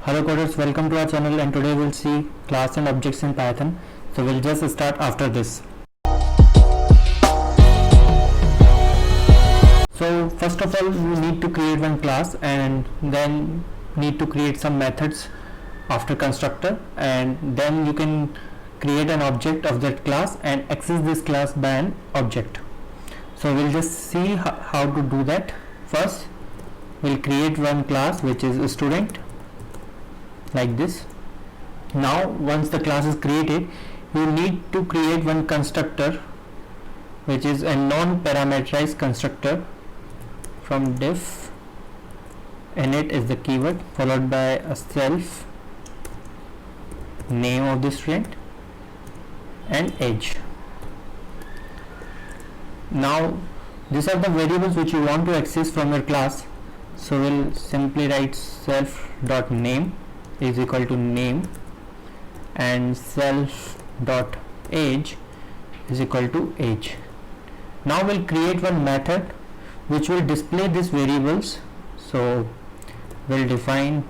Hello coders, welcome to our channel, and today we'll see class and objects in Python. So we'll just start after this. So first of all, we need to create one class and then need to create some methods after constructor, and then you can create an object of that class and access this class by an object. So we'll just see how to do that. First we'll create one class which is a student, like this. Now once the class is created, you need to create one constructor which is a non-parameterized constructor from def init is the keyword, followed by a self name of the student and age. Now these are the variables which you want to access from your class, so we'll simply write self.name is equal to name and self.age is equal to age. Now we'll create one method which will display these variables. So we'll define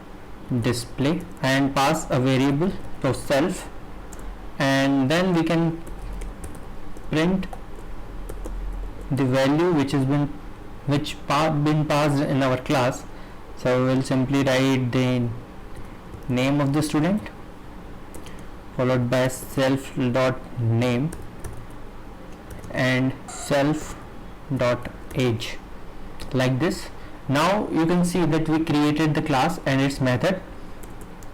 display and pass a variable to self, and then we can print the value which has been passed in our class. So we'll simply write the name of the student followed by self.name and self.age, like this. Now you can see that we created the class and its method.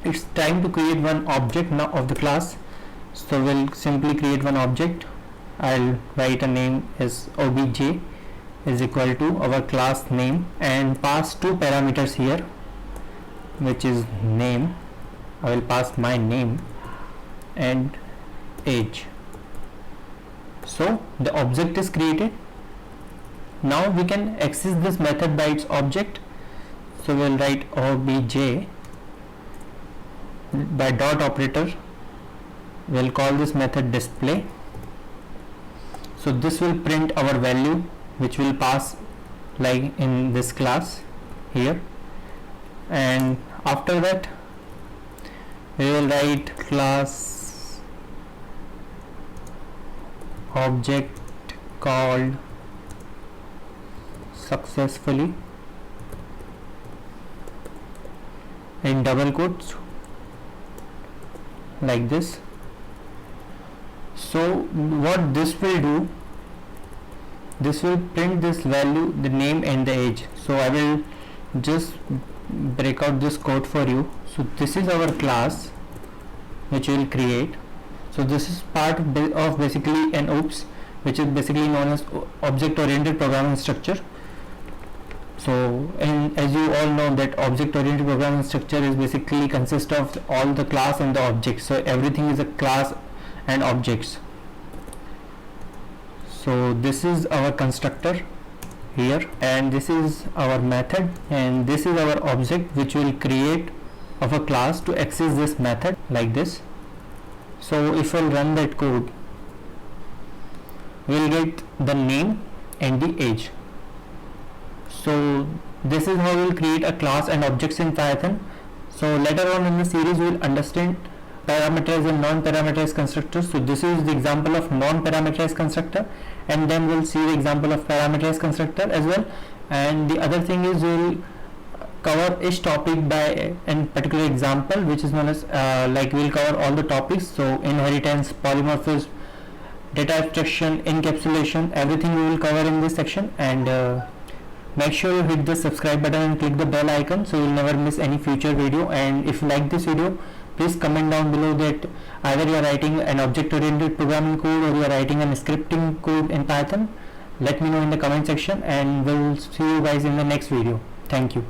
It's time to create one object now of the class, so we'll simply create one object. I'll write a name as obj is equal to our class name and pass two parameters here, which is name. I will pass my name and age. So the object is created. Now we can access this method by its object. So we'll write obj by dot operator. We'll call this method display. So this will print our value which will pass like in this class here, and after that we will write class object called successfully in double quotes, like this. So what this will do, this will print this value, the name and the age. So I will just break out this code for you. So this is our class which we will create. So this is part of basically an OOPS, which is basically known as object oriented programming structure. So, and as you all know that object oriented programming structure is basically consists of all the class and the objects. So everything is a class and objects. So this is our constructor here, and this is our method, and this is our object which will create of a class to access this method, like this. So if we'll run that code, we'll get the name and the age. So this is how we'll create a class and objects in Python. So later on in the series we'll understand parameterized and non-parameterized constructors. So this is the example of non-parameterized constructor, and then we'll see the example of parameterized constructor as well. And the other thing is we'll cover each topic by a particular example, which is known as like we'll cover all the topics. So inheritance, polymorphism, data abstraction, encapsulation, everything we will cover in this section. And make sure you hit the subscribe button and click the bell icon so you'll never miss any future video. And if you like this video, please comment down below that either you are writing an object oriented programming code or you are writing a scripting code in Python. Let me know in the comment section, and we'll see you guys in the next video. Thank you.